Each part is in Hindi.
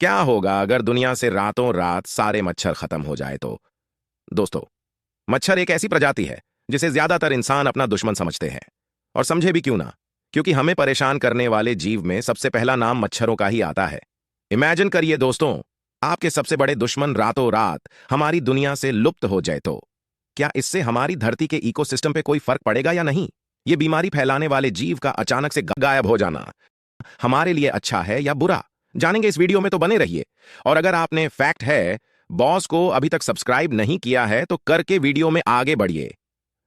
क्या होगा अगर दुनिया से रातों रात सारे मच्छर खत्म हो जाए तो? दोस्तों, मच्छर एक ऐसी प्रजाति है जिसे ज्यादातर इंसान अपना दुश्मन समझते हैं। और समझे भी क्यों ना, क्योंकि हमें परेशान करने वाले जीव में सबसे पहला नाम मच्छरों का ही आता है। इमेजिन करिए दोस्तों, आपके सबसे बड़े दुश्मन रातों रात हमारी दुनिया से लुप्त हो जाए तो क्या इससे हमारी धरती के इकोसिस्टम पे कोई फर्क पड़ेगा या नहीं? ये बीमारी फैलाने वाले जीव का अचानक से गायब हो जाना हमारे लिए अच्छा है या बुरा, जानेंगे इस वीडियो में, तो बने रहिए। और अगर आपने फैक्ट है बॉस को अभी तक सब्सक्राइब नहीं किया है तो करके वीडियो में आगे बढ़िए।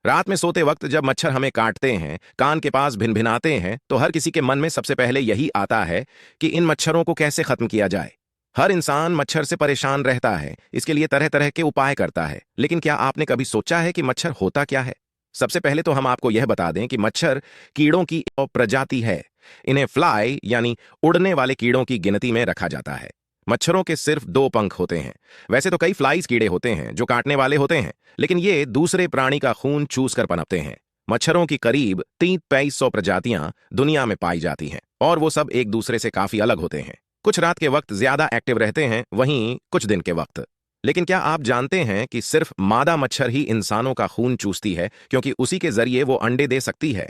रात में सोते वक्त जब मच्छर हमें काटते हैं, कान के पास भिनभिनाते हैं, तो हर किसी के मन में सबसे पहले यही आता है कि इन मच्छरों को कैसे खत्म किया जाए। हर इंसान मच्छर से परेशान रहता है, इसके लिए तरह तरह के उपाय करता है, लेकिन क्या आपने कभी सोचा है कि मच्छर होता क्या है? सबसे पहले तो हम आपको यह बता दें कि मच्छर कीड़ों की प्रजाति है। इन्हें फ्लाई यानी उड़ने वाले कीड़ों की गिनती में रखा जाता है। मच्छरों के सिर्फ दो पंख होते हैं। वैसे तो कई फ्लाइज कीड़े होते हैं जो काटने वाले होते हैं, लेकिन ये दूसरे प्राणी का खून चूस कर पनपते हैं। मच्छरों की करीब 2300 प्रजातियां दुनिया में पाई जाती हैं और वो सब एक दूसरे से काफी अलग होते हैं। कुछ रात के वक्त ज्यादा एक्टिव रहते हैं, वहीं कुछ दिन के वक्त। लेकिन क्या आप जानते हैं कि सिर्फ मादा मच्छर ही इंसानों का खून चूसती है, क्योंकि उसी के जरिए वो अंडे दे सकती है।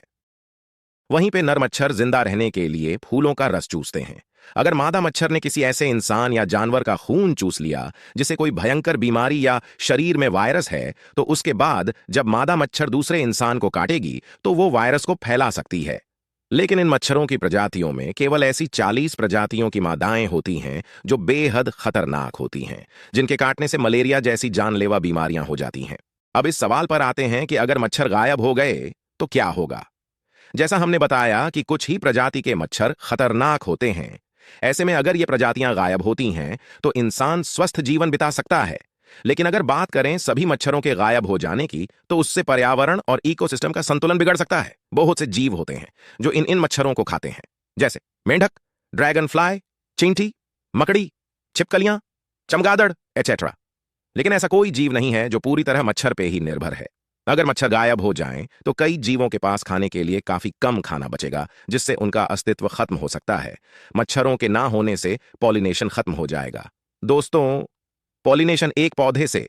वहीं पे नर मच्छर जिंदा रहने के लिए फूलों का रस चूसते हैं। अगर मादा मच्छर ने किसी ऐसे इंसान या जानवर का खून चूस लिया जिसे कोई भयंकर बीमारी या शरीर में वायरस है, तो उसके बाद जब मादा मच्छर दूसरे इंसान को काटेगी तो वो वायरस को फैला सकती है। लेकिन इन मच्छरों की प्रजातियों में केवल ऐसी 40 प्रजातियों की मादाएं होती हैं जो बेहद खतरनाक होती हैं, जिनके काटने से मलेरिया जैसी जानलेवा बीमारियां हो जाती हैं। अब इस सवाल पर आते हैं कि अगर मच्छर गायब हो गए तो क्या होगा। जैसा हमने बताया कि कुछ ही प्रजाति के मच्छर खतरनाक होते हैं। ऐसे में अगर ये प्रजातियां गायब होती हैं तो इंसान स्वस्थ जीवन बिता सकता है। लेकिन अगर बात करें सभी मच्छरों के गायब हो जाने की, तो उससे पर्यावरण और इकोसिस्टम का संतुलन बिगड़ सकता है। बहुत से जीव होते हैं जो इन इन मच्छरों को खाते हैं, जैसे मेंढक, ड्रैगन फ्लाई, चींटी, मकड़ी, छिपकलियां, चमगादड़ एटसेट्रा। लेकिन ऐसा कोई जीव नहीं है जो पूरी तरह मच्छर पे ही निर्भर है। अगर मच्छर गायब हो जाएं तो कई जीवों के पास खाने के लिए काफी कम खाना बचेगा, जिससे उनका अस्तित्व खत्म हो सकता है। मच्छरों के ना होने से पॉलिनेशन खत्म हो जाएगा। दोस्तों, पॉलिनेशन एक पौधे से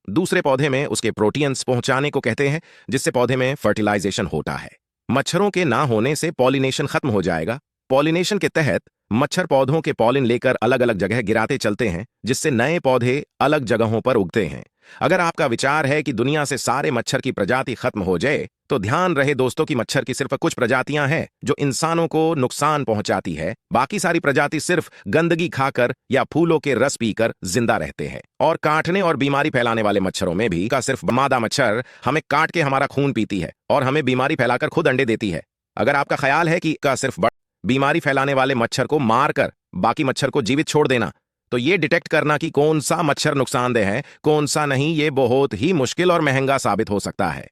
दूसरे पौधे में उसके प्रोटीन्स पहुंचाने को कहते हैं, जिससे पौधे में फर्टिलाइजेशन होता है। मच्छरों के ना होने से पॉलिनेशन खत्म हो जाएगा। पॉलिनेशन के तहत मच्छर पौधों के पॉलिन लेकर अलग अलग जगह गिराते चलते हैं, जिससे नए पौधे अलग जगहों पर उगते हैं। अगर आपका विचार है कि दुनिया से सारे मच्छर की प्रजाति खत्म हो जाए, तो ध्यान रहे दोस्तों कि मच्छर की सिर्फ कुछ प्रजातियां हैं जो इंसानों को नुकसान पहुंचाती है। बाकी सारी प्रजाति सिर्फ गंदगी खाकर या फूलों के रस पीकर जिंदा रहते हैं। और काटने और बीमारी फैलाने वाले मच्छरों में भी का सिर्फ मादा मच्छर हमें काट के हमारा खून पीती है और हमें बीमारी फैलाकर खुद अंडे देती है। अगर आपका ख्याल है कि का सिर्फ बीमारी फैलाने वाले मच्छर को मारकर बाकी मच्छर को जीवित छोड़ देना, तो ये डिटेक्ट करना कि कौन सा मच्छर नुकसानदेह है, कौन सा नहीं, ये बहुत ही मुश्किल और महंगा साबित हो सकता है।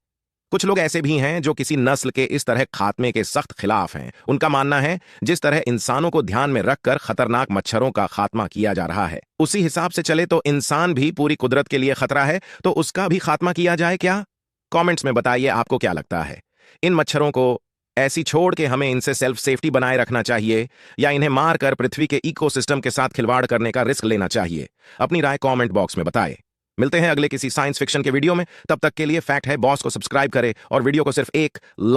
कुछ लोग ऐसे भी हैं जो किसी नस्ल के इस तरह खात्मे के सख्त खिलाफ हैं। उनका मानना है जिस तरह इंसानों को ध्यान में रखकर खतरनाक मच्छरों का खात्मा किया जा रहा है, उसी हिसाब से चले तो इंसान भी पूरी कुदरत के लिए खतरा है, तो उसका भी खात्मा किया जाए क्या? कमेंट्स में बताइए आपको क्या लगता है। इन मच्छरों को ऐसी छोड़ के हमें इनसे सेल्फ सेफ्टी बनाए रखना चाहिए, या इन्हें मारकर पृथ्वी के इकोसिस्टम के साथ खिलवाड़ करने का रिस्क लेना चाहिए? अपनी राय कमेंट बॉक्स में बताएं। मिलते हैं अगले किसी साइंस फिक्शन के वीडियो में। तब तक के लिए फैक्ट है बॉस को सब्सक्राइब करें और वीडियो को सिर्फ एक लाइक